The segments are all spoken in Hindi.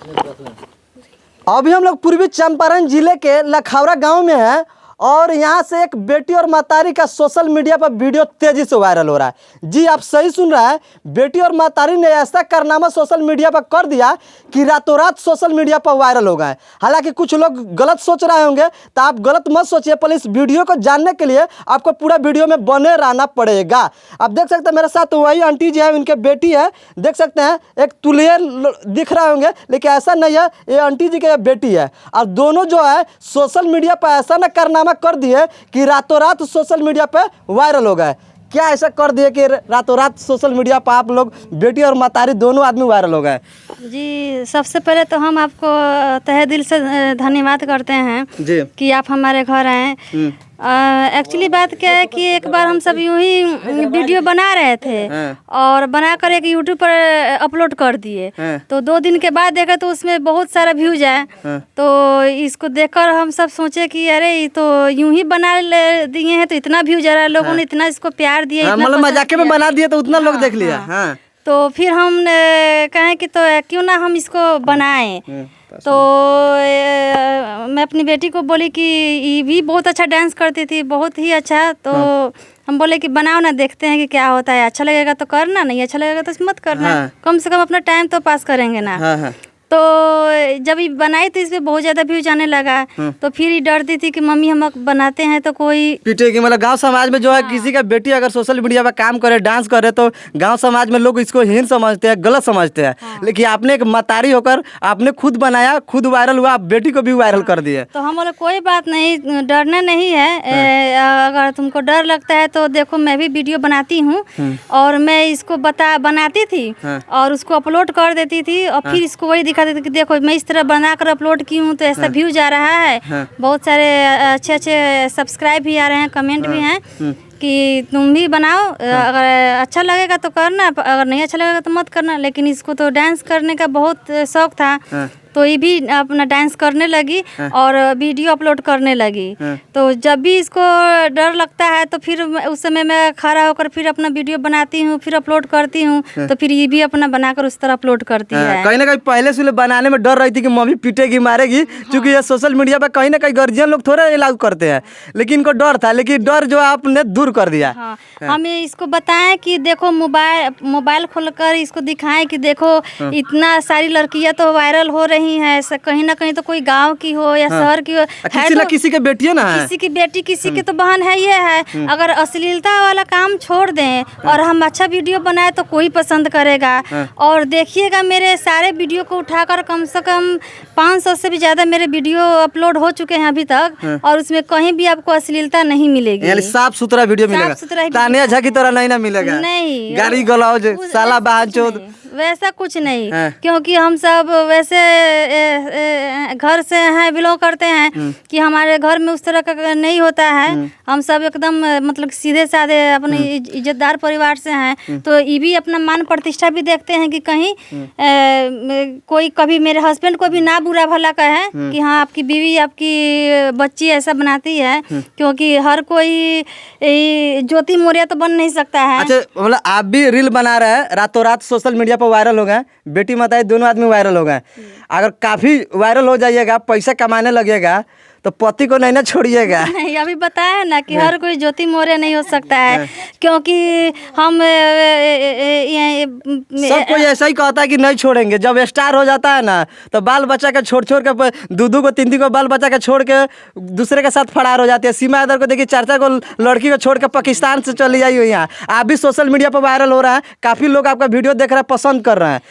अभी हम लोग पूर्वी चंपारण जिले के लखौरा गांव में हैं और यहाँ से एक बेटी और महतारी का सोशल मीडिया पर वीडियो तेजी से वायरल हो रहा है। जी आप सही सुन रहे हैं, बेटी और महतारी ने ऐसा कारनामा सोशल मीडिया पर कर दिया कि रातों रात सोशल मीडिया पर वायरल हो गए। हालांकि कुछ लोग गलत सोच रहे होंगे, तो आप गलत मत सोचिए। पहले इस वीडियो को जानने के लिए आपको पूरा वीडियो में बने रहना पड़ेगा। आप देख सकते हैं मेरे साथ वही आंटी जी है, उनके बेटी है, देख सकते हैं एक तुलिये दिख रहे होंगे, लेकिन ऐसा नहीं है, ये आंटी जी की बेटी है। और दोनों जो है सोशल मीडिया पर ऐसा न कारनामा कर दिए कि रातों रात सोशल मीडिया पे वायरल हो गए। क्या ऐसा कर दिए कि रातों रात सोशल मीडिया पर आप लोग बेटी और महतारी दोनों आदमी वायरल हो गए? जी सबसे पहले तो हम आपको तहे दिल से धन्यवाद करते हैं जी कि आप हमारे घर आए। एक्चुअली बात क्या है कि एक बार हम सब यूं ही वीडियो बना रहे थे और बनाकर एक यूट्यूब पर अपलोड कर दिए। तो 2 दिन के बाद देखा तो उसमें बहुत सारा व्यूज आए। तो इसको देखकर हम सब सोचे कि अरे ये तो यूं ही बना दिए हैं तो इतना व्यूज आ रहा है, लोगों ने इतना इसको प्यार दिया, मतलब मजाक में बना दिया तो उतना लोग देख लिया। तो फिर हम कहें कि तो क्यों ना हम इसको बनाएं। तो मैं अपनी बेटी को बोली कि ये भी बहुत अच्छा डांस करती थी, बहुत ही अच्छा। तो हम बोले कि बनाओ ना, देखते हैं कि क्या होता है, अच्छा लगेगा तो करना, नहीं अच्छा लगेगा तो मत करना। कम से कम अपना टाइम तो पास करेंगे ना। तो जब ये बनाई तो इसमें बहुत ज़्यादा व्यूज आने लगा। तो फिर ये डरती थी कि मम्मी हम बनाते हैं तो कोई पीटेगी। मतलब गांव समाज में जो है किसी का बेटी अगर सोशल मीडिया पर काम करे, डांस करे, तो गांव समाज में लोग इसको हीन समझते हैं, गलत समझते हैं। लेकिन आपने एक महतारी होकर आपने खुद बनाया, खुद वायरल हुआ, आप बेटी को भी वायरल कर दिए। तो हम बोले कोई बात नहीं, डरना नहीं है। अगर तुमको डर लगता है तो देखो मैं भी वीडियो बनाती हूँ और मैं इसको बनाती थी और उसको अपलोड कर देती थी और फिर इसको वही दिखा कि देखो मैं इस तरह बनाकर अपलोड की हूँ तो ऐसा व्यूज आ रहा है। बहुत सारे अच्छे अच्छे सब्सक्राइब भी आ रहे हैं, कमेंट भी हैं कि तुम भी बनाओ, अगर अच्छा लगेगा तो करना, अगर नहीं अच्छा लगेगा तो मत करना। लेकिन इसको तो डांस करने का बहुत शौक था, तो ये भी अपना डांस करने लगी और वीडियो अपलोड करने लगी। तो जब भी इसको डर लगता है तो फिर उस समय मैं खड़ा होकर फिर अपना वीडियो बनाती हूँ, फिर अपलोड करती हूँ। तो फिर ये भी अपना बनाकर उस तरह अपलोड करती है। कहीं ना कहीं पहले से बनाने में डर रही थी कि मम्मी पीटेगी, मारेगी, क्योंकि ये सोशल मीडिया पर कहीं ना कहीं गार्जियन लोग थोड़ा अलाउ करते हैं, लेकिन इनको डर था। लेकिन डर जो आपने दूर कर दिया। हमें इसको बताएं कि देखो मोबाइल खोलकर इसको दिखाएं कि देखो इतना सारी लड़कियां तो वायरल हो रही है, कहीं ना कहीं तो कोई गांव की हो या शहर की हो, किसी ना किसी के बेटी है ना, किसी की बेटी किसी की तो बहन है। ये है अगर अश्लीलता वाला काम छोड़ दें और हम अच्छा वीडियो बनाए तो कोई पसंद करेगा। और देखिएगा मेरे सारे वीडियो को उठाकर कम से कम 500 से भी ज्यादा मेरे वीडियो अपलोड हो चुके हैं अभी तक, और उसमें कहीं भी आपको अश्लीलता नहीं मिलेगी। यानी साफ सुथरा वीडियो मिलेगा, तानिया झा की तरह नहीं ना मिलेगा, नहीं गाली गलौज साला बहनचोद वैसा कुछ नहीं। क्योंकि हम सब वैसे घर से हैं, बिलोंग करते हैं कि हमारे घर में उस तरह का नहीं होता है। हम सब एकदम मतलब सीधे साधे अपने इज्जतदार परिवार से हैं। तो ये भी अपना मान प्रतिष्ठा भी देखते हैं कि कहीं कोई कभी मेरे हस्बैंड को भी ना बुरा भला कहे कि हाँ आपकी बीवी आपकी बच्ची ऐसा बनाती है, क्योंकि हर कोई ज्योति मौर्य तो बन नहीं सकता है। अच्छा, मतलब आप भी रील बना रहे हैं, रातों रात सोशल मीडिया पर वायरल हो गए, बेटी महतारी दोनों आदमी वायरल हो गए। अगर काफी वायरल हो जाइएगा, पैसा कमाने लगेगा, तो पति को नहीं ना छोड़िएगा। नहीं, अभी बताया ना कि हर कोई ज्योति मौर्य नहीं हो सकता है, क्योंकि हम सब कोई ऐसा ही कहता है कि नहीं छोड़ेंगे। जब स्टार हो जाता है ना तो बाल बच्चा के छोड़ के 2-2 को 3-3 को बाल बच्चा के छोड़ के दूसरे के साथ फरार हो जाती है। सीमा यादव को देखिए 4-4 को लड़की को छोड़ के पाकिस्तान से चली आई हुई। यहाँ आप भी सोशल मीडिया पर वायरल हो रहा है, काफी लोग आपका वीडियो देख रहे हैं, पसंद कर रहे हैं।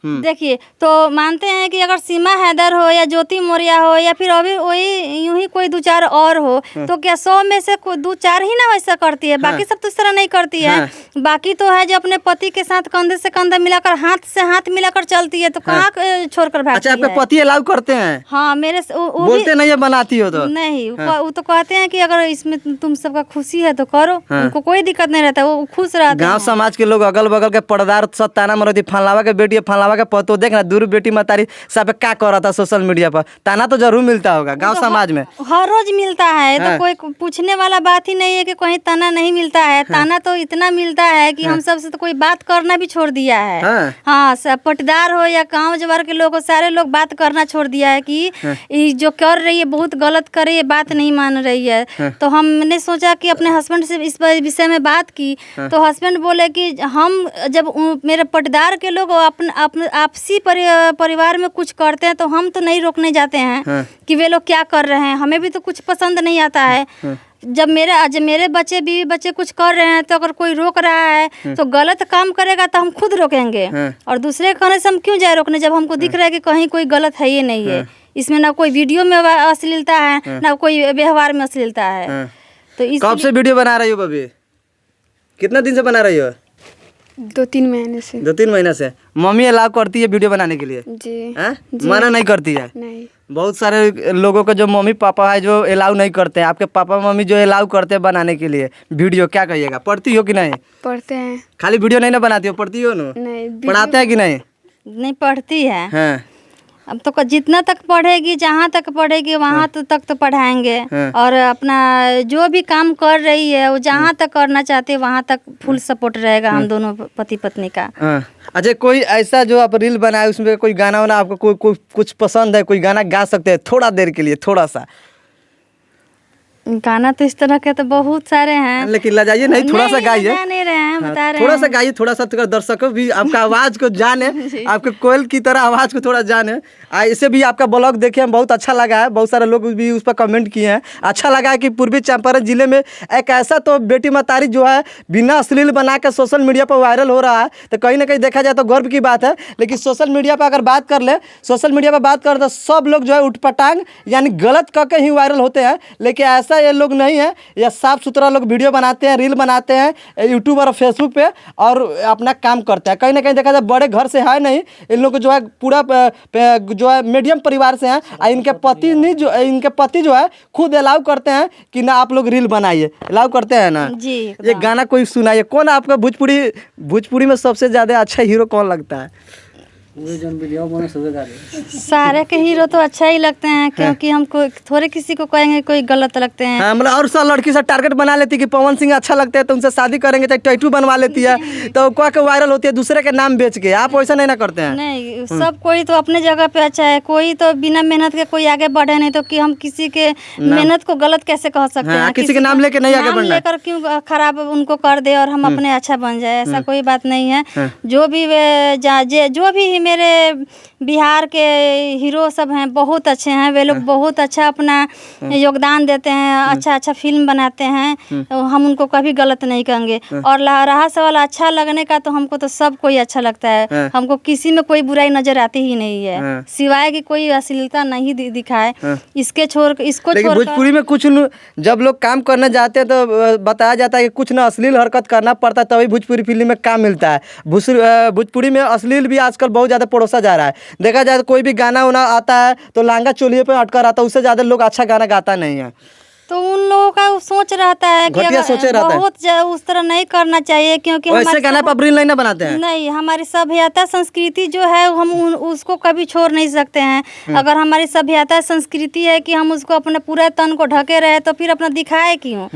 देखिए तो मानते हैं कि अगर सीमा हैदर हो या ज्योति मौर्य हो या फिर अभी वही यूं ही कोई 2-4 और हो, तो क्या 100 में से 2-4 ही ना वैसा करती है, बाकी सब तो इस तरह नहीं करती है। बाकी तो है जो अपने पति के साथ कंधे से कंधा मिलाकर, हाथ से हाथ मिलाकर चलती है, तो कहाँ छोड़कर भागती है। अच्छा, आपके पति अलाउ करते हैं? हाँ, मेरे बोलते नहीं है बनाती हो तो? नहीं, वो तो कहते हैं कि अगर इसमें तुम सबका खुशी है तो करो, उनको कोई दिक्कत नहीं रहता, वो खुश रहते हैं। गाँव समाज के लोग अगल बगल के पर्दार सब ताना मरती, फलावा के बेटी फलावा मामा का पतो देख ना दूर बेटी मतारी सब क्या कर रहा था सोशल मीडिया पर, ताना तो जरूर मिलता होगा गांव समाज में। हर रोज मिलता है, तो कोई पूछने वाला बात ही नहीं है कि कहीं ताना नहीं मिलता है। ताना तो इतना मिलता है कि हम सबसे तो कोई बात करना भी छोड़ दिया है। हाँ, सब पटदार हो या गांव जवार के लोग हो, सारे लोग बात करना छोड़ दिया है कि ये जो कर रही है बहुत गलत कर रही है, बात नहीं मान रही है। तो हमने सोचा कि अपने हस्बैंड से इस विषय में बात की, तो हस्बैंड बोले कि हम जब मेरे पटदार के लोग आपसी परिवार में कुछ करते हैं तो हम तो नहीं रोकने जाते हैं कि वे लोग क्या कर रहे हैं, हमें भी तो कुछ पसंद नहीं आता है। जब मेरे बच्चे बीवी बच्चे कुछ कर रहे हैं तो अगर कोई रोक रहा है तो गलत काम करेगा तो हम खुद रोकेंगे, और दूसरे के कहने से हम क्यों जाए रोकने जब हमको दिख रहा है कि कहीं कोई गलत है ही नहीं है। इसमें ना कोई वीडियो में अश्लीलता है ना कोई व्यवहार में अश्लीलता है। तो कब से वीडियो बना रही हो बबी? कितना दिन से बना रही हो? 2-3 महीने से। 2-3 महीने से। मम्मी अलाउ करती है वीडियो बनाने के लिए? जी। मना नहीं करती है? नहीं। बहुत सारे लोगों को जो मम्मी पापा है जो अलाउ नहीं करते हैं, आपके पापा मम्मी जो अलाउ करते हैं बनाने के लिए वीडियो, क्या कहिएगा? पढ़ती हो कि नहीं? पढ़ते हैं। खाली वीडियो नहीं ना बनाती हो, पढ़ती हो ना? नहीं। पढ़ाते हैं कि नहीं? नहीं पढ़ती है। हाँ। अब तो जितना तक पढ़ेगी, जहाँ तक पढ़ेगी वहाँ तक तो पढ़ाएंगे, और अपना जो भी काम कर रही है वो जहाँ तक करना चाहती है वहाँ तक फुल सपोर्ट रहेगा हम दोनों पति पत्नी का। अच्छा, कोई ऐसा जो आप रील बनाए उसमें कोई गाना वाना आपको कोई कुछ पसंद है, कोई गाना गा सकते हैं थोड़ा देर के लिए, थोड़ा सा? गाना तो इस तरह के तो बहुत सारे हैं, लेकिन लजाइए नहीं, थोड़ा सा गाइए। नहीं रहे हैं, बता रहे थोड़ा हैं। सा गाइए, थोड़ा सा, तो दर्शकों भी आपका आवाज को जाने, आपके कोयल की तरह आवाज को थोड़ा जाने। इसे भी आपका ब्लॉग देखे हम, बहुत अच्छा लगा है, बहुत सारे लोग भी उस पर कमेंट किए हैं। अच्छा लगा है कि पूर्वी चंपारण जिले में एक ऐसा तो बेटी मतारी जो है बिना अश्लील बना के सोशल मीडिया पर वायरल हो रहा है, तो कहीं ना कहीं देखा जाए तो गर्व की बात है। लेकिन सोशल मीडिया पर अगर बात कर ले, सोशल मीडिया पर बात कर तो सब लोग जो है उठपटांग यानी गलत करके ही वायरल होते हैं, लेकिन ऐसा ये लोग नहीं है। या साफ सुथरा लोग वीडियो बनाते हैं, रील बनाते हैं यूट्यूब और फेसबुक पे, और अपना काम करते हैं। कहीं ना कहीं देखा जाए बड़े घर से है नहीं, इन लोग जो है पूरा जो है मीडियम परिवार से हैं। और इनके पति जो है खुद अलाउ करते हैं कि ना आप लोग रील बनाइए, अलाउ करते हैं ना जी। ये गाना कोई सुनाइए। कौन आपका भोजपुरी में सबसे ज्यादा अच्छा हीरो कौन लगता है? सारे के हीरो तो अच्छा ही लगते हैं, क्योंकि हमको थोड़े किसी को कहेंगे कोई गलत लगते हैं। हाँ, मतलब और सब लड़की से टारगेट बना लेती है कि पवन सिंह अच्छा लगता है तो उनसे शादी करेंगे, चाहे टैटू बनवा लेती है तो क्या के वायरल होती है दूसरे के नाम बेच के। आप वैसा नहीं ना करते हैं? नहीं, सब कोई तो अपने जगह पे अच्छा है, कोई तो बिना मेहनत के कोई आगे बढ़े नहीं, तो कि हम किसी के मेहनत को गलत कैसे कह सकते हैं? किसी के नाम लेके नहीं आगे बढ़ना, लेकर क्यों खराब उनको कर दे और हम अपने अच्छा बन जाए, ऐसा कोई बात नहीं है। जो भी मेरे बिहार के हीरो सब हैं बहुत अच्छे हैं, वे लोग बहुत अच्छा अपना योगदान देते हैं, अच्छा फिल्म बनाते हैं, तो हम उनको कभी गलत नहीं कहेंगे। और रहा सवाल अच्छा लगने का, तो हमको तो सब कोई अच्छा लगता है, हमको किसी में कोई बुराई नजर आती ही नहीं है, सिवाय कि कोई अश्लीलता नहीं दिखाए। इसको लेकिन भोजपुरी में कुछ जब लोग काम करने जाते हैं तो बताया जाता है कि कुछ ना अश्लील हरकत करना पड़ता है, तभी भोजपुरी फिल्म में काम मिलता है। भोजपुरी में अश्लील भी आजकल बहुत ज्यादा परोसा जा रहा है। देखा जाए तो कोई भी गाना उना आता है तो लांगा चोलिए पे अटका रहता है, उससे ज्यादा लोग अच्छा गाना गाता नहीं है। तो उन लोगों का सोच रहता है कि बहुत उस तरह नहीं करना चाहिए, क्योंकि वैसे गाना पर रील नहीं बनाते हैं। नहीं, हमारी सभ्यता संस्कृति जो है हम उसको कभी छोड़ नहीं सकते हैं। अगर हमारी सभ्यता संस्कृति है कि हम उसको अपने पूरे तन को ढके रहे तो फिर अपना दिखाए क्यों?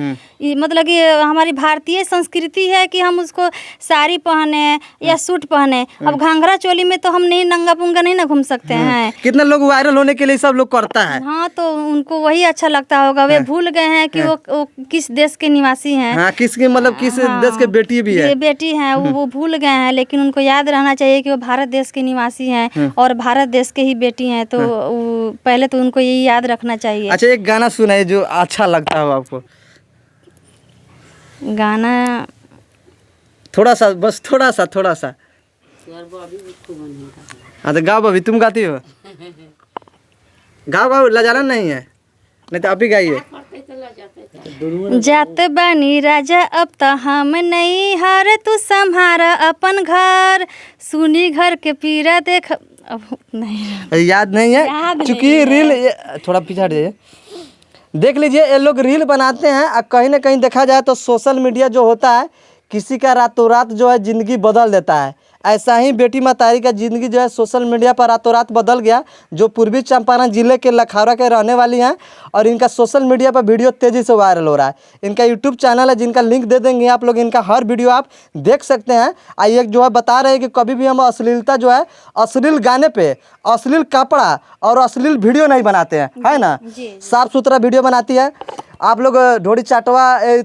मतलब कि हमारी भारतीय संस्कृति है कि हम उसको साड़ी पहने या सूट पहने। अब घाघरा चोली में तो हम नहीं नंगा पुंगा नहीं ना घूम सकते हैं। कितना लोग वायरल होने के लिए सब लोग करता है। हाँ, तो उनको वही अच्छा लगता होगा। वे भूल गए हैं कि वो किस देश के निवासी हैं। हाँ, किस देश के बेटी भी है, बेटी हैं, वो भूल गए हैं। लेकिन उनको याद रहना चाहिए कि वो भारत देश के निवासी हैं और भारत देश के ही बेटी हैं, तो पहले तो उनको यही याद रखना चाहिए। अच्छा, एक गाना सुनाइए जो अच्छा लगता हो आपको। गाना थोड़ा सा, बस थोड़ा सा। हाँ तो गाओ, अभी तुम गाती हो, गाओ, लजाना नहीं है, नहीं तो आप ही गाइए। जाते बानी राजा अब तो हम नहीं हार, तू संभारा अपन घर, सुनी घर के पीरा देख। अब नहीं याद नहीं है, चूंकि रील थोड़ा पीछे हट जाइए। देख लीजिए, ये लोग रील बनाते हैं और कहीं ना कहीं देखा जाए तो सोशल मीडिया जो होता है किसी का रातों रात जो है ज़िंदगी बदल देता है। ऐसा ही बेटी मतारी का ज़िंदगी जो है सोशल मीडिया पर रातों रात बदल गया, जो पूर्वी चंपारण ज़िले के लखौरा के रहने वाली हैं और इनका सोशल मीडिया पर वीडियो तेज़ी से वायरल हो रहा है। इनका यूट्यूब चैनल है जिनका लिंक दे देंगे आप लोग, इनका हर वीडियो आप देख सकते हैं। आइए जो है बता रहे हैं कि कभी भी हम अश्लीलता जो है अश्लील गाने पे अश्लील कपड़ा और अश्लील वीडियो नहीं बनाते हैं, है ना। साफ़ सुथरा वीडियो बनाती है। आप लोग ढोड़ी चाटवा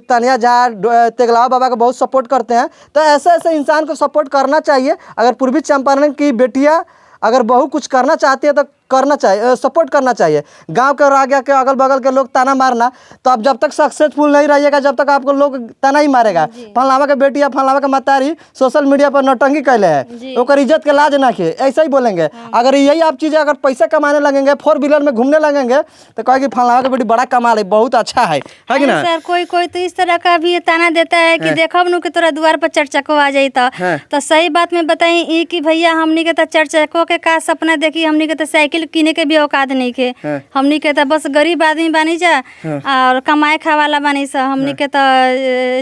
तनिया झा तेगलावा बाबा को बहुत सपोर्ट करते हैं, तो ऐसे ऐसे इंसान को सपोर्ट करना चाहिए। अगर पूर्वी चंपारण की बेटियां अगर बहू कुछ करना चाहती है तो करना चाहिए, सपोर्ट करना चाहिए। गांव के और आगे के अगल बगल के लोग ताना मारना, तो आप जब तक सक्सेसफुल नहीं रहिएगा जब तक आपको लोग ताना ही मारेगा। फलावा के बेटी या फलावा के मतारी सोशल मीडिया पर नौटंकी कैले है, ओकर इज्जत के लाज ना किए, ऐसा ही बोलेंगे। अगर यही आप चीज़ें अगर पैसा कमाने लगेंगे, 4 व्हीलर में घूमने लगेंगे, तो कहेगी फलावा के बेटी बड़ा कमा रही, बहुत अच्छा है कि ना। सर कोई कोई तो इस तरह का भी ताना देता है कि देखब नु कि तोरा द्वार पर चर्चको आ जाई तो सही बात में बताई ई कि भैया हमनी के तो चर्चको के का सपना देखी, हमनी के तो साइकिल किने के भी औकात नहीं के, हमनी के तो बस गरीब आदमी बानी जा और कमाए खा वाला बानी सा। हमनी के तो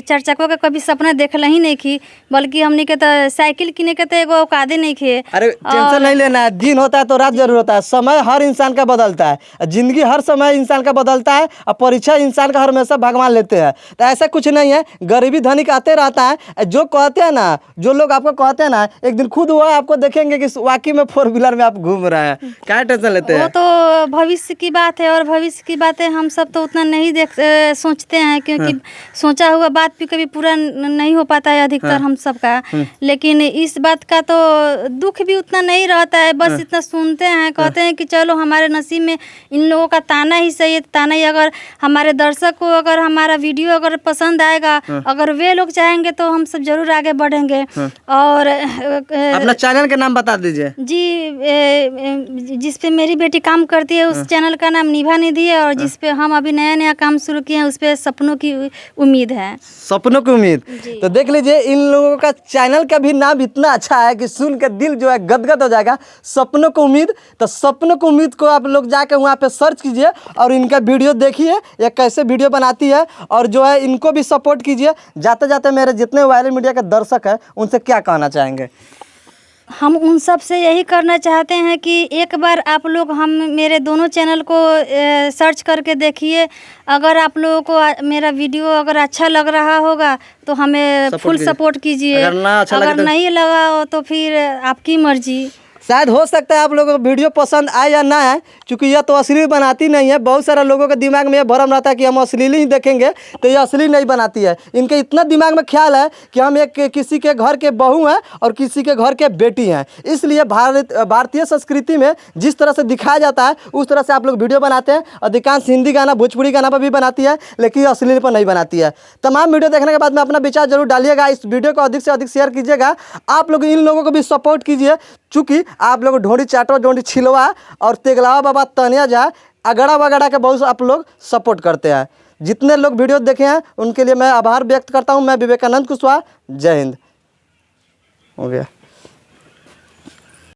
चर्चको के कभी सपना देखल ही नहीं की, बल्कि हमनी के तो साइकिल किने के तो एगो औकात ही नहीं के। अरे टेंशन नहीं लेना है, दिन होता है तो रात जरूर होता है, समय हर इंसान का बदलता है, जिंदगी हर समय इंसान का बदलता है और परीक्षा इंसान का हमेशा भगवान लेते हैं। तो ऐसा कुछ नहीं है, गरीबी धनिक आते रहता है। जो कहते हैं ना, जो लोग आपको कहते हैं ना, एक दिन खुद हुआ आपको देखेंगे कि वाकई में 4 व्हीलर में आप घूम रहे हैं। क्या टेंशन लेते हैं? वो तो भविष्य की बात है, और भविष्य की बातें हम सब तो उतना नहीं सोचते हैं, क्योंकि सोचा हुआ बात भी कभी पूरा नहीं हो पाता है अधिकतर हम सब का। लेकिन इस बात का तो दुख भी उतना नहीं रहता है, बस इतना सुनते हैं, कहते हैं कि चलो हमारे नसीब में इन लोगों का ताना ही सही है। ताना ही अगर हमारे दर्शक को अगर हमारा वीडियो अगर पसंद आएगा, अगर वे लोग चाहेंगे तो हम सब जरूर आगे बढ़ेंगे। और अपना चैनल का नाम बता दीजिए। जी, जिस पे मेरी बेटी काम करती है उस चैनल का नाम निभा निधि है, और जिस पे हम अभी नया नया काम शुरू किए हैं उस पे सपनों की उम्मीद है। सपनों की उम्मीद। तो देख लीजिए इन लोगों का चैनल का भी नाम इतना अच्छा है कि सुन के दिल जो है गदगद हो जाएगा। सपनों की उम्मीद। तो सपनों की उम्मीद को आप लोग जाकर वहाँ पे सर्च कीजिए और इनका वीडियो देखिए, ये कैसे वीडियो बनाती है, और जो है इनको भी सपोर्ट कीजिए। जाते जाते मेरे जितने वायरल मीडिया के दर्शक हैं उनसे क्या कहना चाहेंगे? हम उन सब से यही करना चाहते हैं कि एक बार आप लोग हम मेरे दोनों चैनल को सर्च करके देखिए। अगर आप लोगों को मेरा वीडियो अगर अच्छा लग रहा होगा तो हमें फुल सपोर्ट कीजिए, अगर नहीं लगा हो तो फिर आपकी मर्जी। शायद हो सकता है आप लोगों को वीडियो पसंद आए या ना आए, क्योंकि यह तो अश्लील बनाती नहीं है। बहुत सारे लोगों के दिमाग में यह भरम रहता है कि हम अश्लील ही देखेंगे, तो ये अश्लील नहीं बनाती है। इनके इतना दिमाग में ख्याल है कि हम एक किसी के घर के बहू हैं और किसी के घर के बेटी हैं, इसलिए भारतीय संस्कृति में जिस तरह से दिखाया जाता है उस तरह से आप लोग वीडियो बनाते हैं। अधिकांश हिंदी गाना भोजपुरी गाना पर भी बनाती है, लेकिन अश्लील पर नहीं बनाती है। तमाम वीडियो देखने के बाद में अपना विचार जरूर डालिएगा। इस वीडियो को अधिक से अधिक शेयर कीजिएगा। आप लोग इन लोगों को भी सपोर्ट कीजिए, चूँकि आप लोग ढोड़ी चाटवा ढोड़ी छिलवा और तेगलावा बाबा तनिया झा अगड़ा वगड़ा के बहुत आप लोग सपोर्ट करते हैं। जितने लोग वीडियो देखे हैं उनके लिए मैं आभार व्यक्त करता हूं। मैं विवेकानंद कुशवाहा, जय हिंद। हो गया।